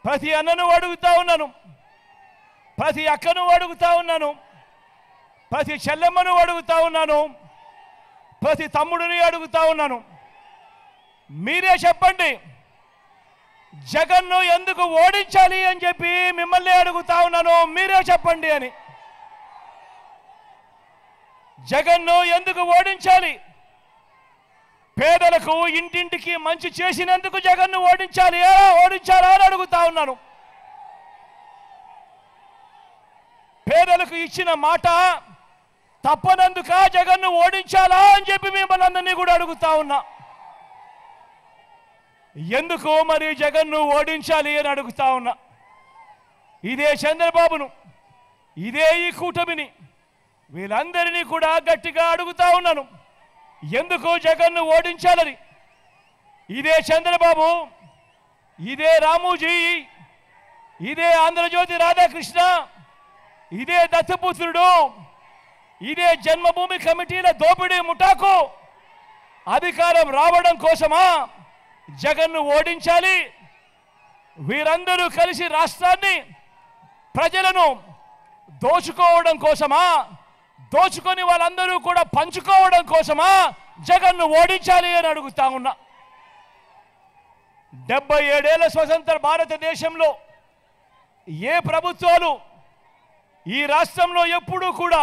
ప్రతి అన్నను అడుగుతా ఉన్నాను, ప్రతి అక్కను అడుగుతా ఉన్నాను, ప్రతి చెల్లెమ్మను అడుగుతా ఉన్నాను, ప్రతి తమ్ముడిని అడుగుతా ఉన్నాను. మీరే చెప్పండి, జగన్ను ఎందుకు ఓడించాలి అని చెప్పి మిమ్మల్ని అడుగుతా ఉన్నాను. మీరే చెప్పండి అని. జగన్ను ఎందుకు ఓడించాలి? పేదలకు ఇంటింటికి మంచి చేసినందుకు జగన్ను ఓడించాలా అని అడుగుతా ఉన్నాను. పేదలకు ఇచ్చిన మాట తప్పనందుక జగన్ను ఓడించాలా అని చెప్పి మిమ్మల్ని అందరినీ కూడా అడుగుతా ఉన్నా. ఎందుకు మరి జగన్ను ఓడించాలి అని అడుగుతా ఉన్నా. ఇదే చంద్రబాబును, ఇదే ఈ కూటమిని, వీళ్ళందరినీ కూడా గట్టిగా అడుగుతా ఉన్నాను, ఎందుకు జగన్ను ఓడించాలని. ఇదే చంద్రబాబు, ఇదే రామోజీ, ఇదే ఆంధ్రజ్యోతి రాధాకృష్ణ, ఇదే దత్తపుత్రుడు, ఇదే జన్మభూమి కమిటీల దోపిడీ ముఠాకు అధికారం రావడం కోసమా జగన్ను ఓడించాలి? వీరందరూ కలిసి రాష్ట్రాన్ని, ప్రజలను దోచుకోవడం కోసమా, దోచుకొని వాళ్ళందరూ కూడా పంచుకోవడం కోసమా జగన్ను ఓడించాలి అని అడుగుతా ఉన్నా. 77 ఏళ్ల స్వతంత్ర భారతదేశంలో ఏ ప్రభుత్వాలు ఈ రాష్ట్రంలో ఎప్పుడూ కూడా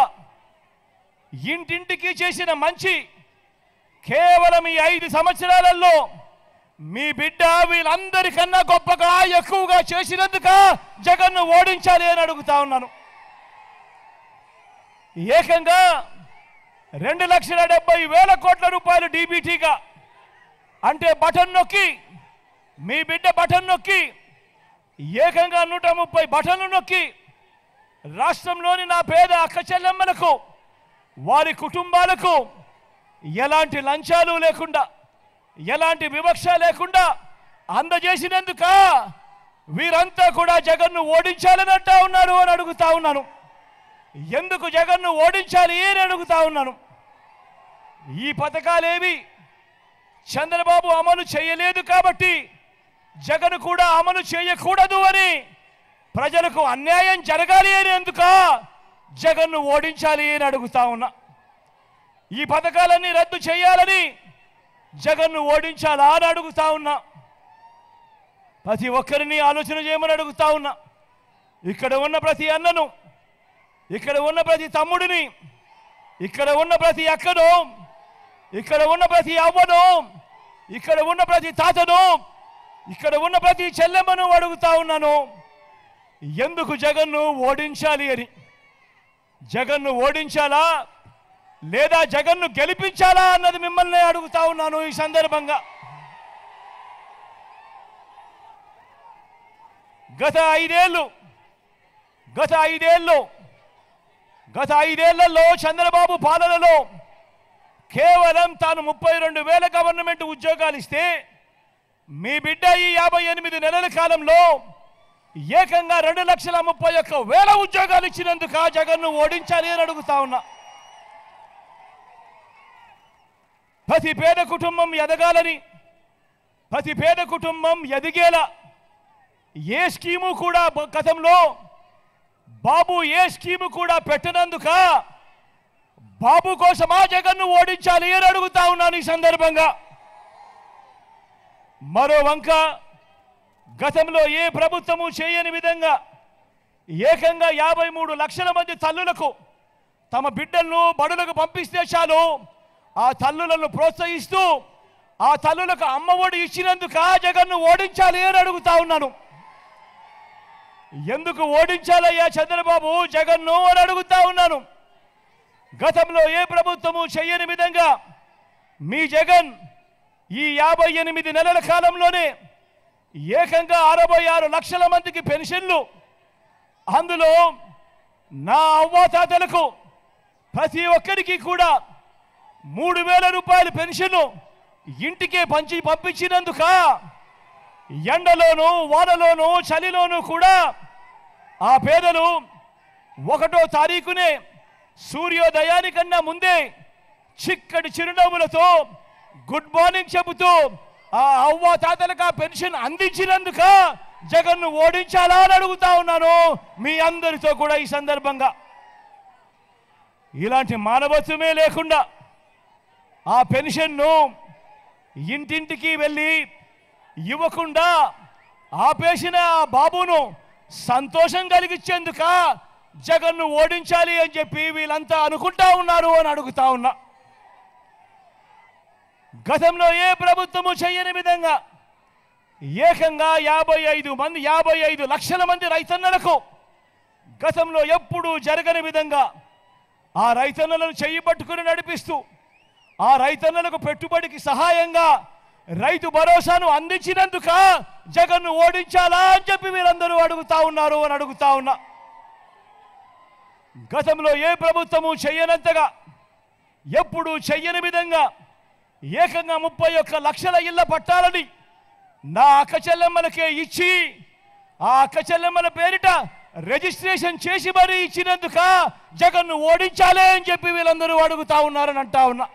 ఇంటింటికి చేసిన మంచి కేవలం ఈ 5 సంవత్సరాలలో మీ బిడ్డ వీళ్ళందరికన్నా గొప్పగా ఎక్కువగా చేసినందుక జగన్ను ఓడించాలి అని అడుగుతా ఉన్నాను. ఏకంగా 2,70,000 కోట్ల రూపాయలు డీబీటీగా, అంటే బటన్ నొక్కి, మీ బిడ్డ బటన్ నొక్కి, ఏకంగా 130 బటన్లు నొక్కి రాష్ట్రంలోని నా పేద అక్క చెల్లెమ్మలకు, వారి కుటుంబాలకు ఎలాంటి లంచాలు లేకుండా, ఎలాంటి వివక్ష లేకుండా అందజేసినందుక వీరంతా కూడా జగన్ను ఓడించాలని అంటా ఉన్నారు అని అడుగుతా ఉన్నాను. ఎందుకు జగన్ను ఓడించాలి అని అడుగుతా ఉన్నాను. ఈ పథకాలేవి చంద్రబాబు అమలు చేయలేదు కాబట్టి జగన్ కూడా అమలు చేయకూడదు అని, ప్రజలకు అన్యాయం జరగాలి అని ఎందుక జగన్ను ఓడించాలి అని అడుగుతా ఉన్నా. ఈ పథకాలన్నీ రద్దు చేయాలని జగన్ను ఓడించాలా అని అడుగుతా ఉన్నా. ప్రతి ఒక్కరిని ఆలోచన చేయమని అడుగుతా ఉన్నా. ఇక్కడ ఉన్న ప్రతి అన్నను, ఇక్కడ ఉన్న ప్రతి తమ్ముడిని, ఇక్కడ ఉన్న ప్రతి అక్కను, ఇక్కడ ఉన్న ప్రతి అవ్వను, ఇక్కడ ఉన్న ప్రతి తాతను, ఇక్కడ ఉన్న ప్రతి చెల్లెమ్మను అడుగుతా ఉన్నాను, ఎందుకు జగన్ను ఓడించాలి అని. జగన్ను ఓడించాలా లేదా జగన్ను గెలిపించాలా అన్నది మిమ్మల్ని అడుగుతా ఉన్నాను ఈ సందర్భంగా. గత ఐదేళ్లలో చంద్రబాబు పాలనలో కేవలం తాను 32,000 గవర్నమెంట్ ఉద్యోగాలు ఇస్తే, మీ బిడ్డ ఈ 58 నెలల కాలంలో ఏకంగా 2,31,000 ఉద్యోగాలు ఇచ్చినందుక జగన్ను ఓడించాలి అని అడుగుతా ఉన్నా. ప్రతి పేద కుటుంబం ఎదగాలని, ప్రతి పేద కుటుంబం ఎదిగేలా ఏ స్కీము కూడా గతంలో బాబు ఏ స్కీము కూడా పెట్టనందుక బాబు కోసమా జగన్ను ఓడించాలి అని అడుగుతా ఉన్నాను ఈ సందర్భంగా. మరో వంక గతంలో ఏ ప్రభుత్వము చేయని విధంగా ఏకంగా 53 లక్షల మంది తల్లులకు తమ బిడ్డలను బడులకు పంపిస్తే చాలు, ఆ తల్లులను ప్రోత్సహిస్తూ ఆ తల్లులకు అమ్మఒడి ఇచ్చినందుక జగన్ను ఓడించాలి అని అడుగుతా ఉన్నాను. ఎందుకు ఓడించాలయ్యా చంద్రబాబు జగన్ను అని అడుగుతా ఉన్నాను. గతంలో ఏ ప్రభుత్వము చేయని విధంగా మీ జగన్ ఈ 58 నెలల కాలంలోనే ఏకంగా 66 లక్షల మందికి పెన్షన్లు, అందులో నా అవ్వాతాతలకు ప్రతి ఒక్కరికి కూడా 3,000 రూపాయల పెన్షన్ను ఇంటికే పంపించినందుక ఎండలోనూ వానలోనూ చలిలోనూ కూడా ఆ పేదలు 1వ తారీఖునే సూర్యోదయానికన్నా ముందే చిక్కటి చిరునవ్వులతో గుడ్ మార్నింగ్ చెబుతూ ఆ అవ్వ తాతలకు ఆ పెన్షన్ అందించినందుక జగన్ను ఓడించాలా అని అడుగుతా ఉన్నాను మీ అందరితో కూడా ఈ సందర్భంగా. ఇలాంటి మానవత్వమే లేకుండా ఆ పెన్షన్ను ఇంటింటికి వెళ్ళి ఇవ్వకుండా ఆపేసిన ఆ బాబును సంతోషం కలిగించేందుక జగన్ను ఓడించాలి అని చెప్పి వీళ్ళంతా అనుకుంటా ఉన్నారు అని అడుగుతా ఉన్నా. గతంలో ఏ ప్రభుత్వము చేయని విధంగా ఏకంగా 55 లక్షల మంది రైతన్నలకు గతంలో ఎప్పుడూ జరగని విధంగా ఆ రైతన్నలను చెయ్యి పట్టుకుని నడిపిస్తూ ఆ రైతన్నలకు పెట్టుబడికి సహాయంగా రైతు భరోసాను అందించినందుక జగన్ను ఓడించాలా అని చెప్పి వీరందరూ అడుగుతా ఉన్నారు అని అడుగుతా ఉన్నా. గతంలో ఏ ప్రభుత్వము చెయ్యనంతగా ఎప్పుడూ చెయ్యని విధంగా ఏకంగా 31 లక్షల ఇళ్ల పట్టాలని నా అక్క చెల్లెమ్మలకే ఇచ్చి ఆ అక్క చెల్లెమ్మల పేరిట రిజిస్ట్రేషన్ చేసి మరీ ఇచ్చినందుక జగన్ను ఓడించాలే అని చెప్పి వీళ్ళందరూ అడుగుతా ఉన్నారని అంటా ఉన్నా.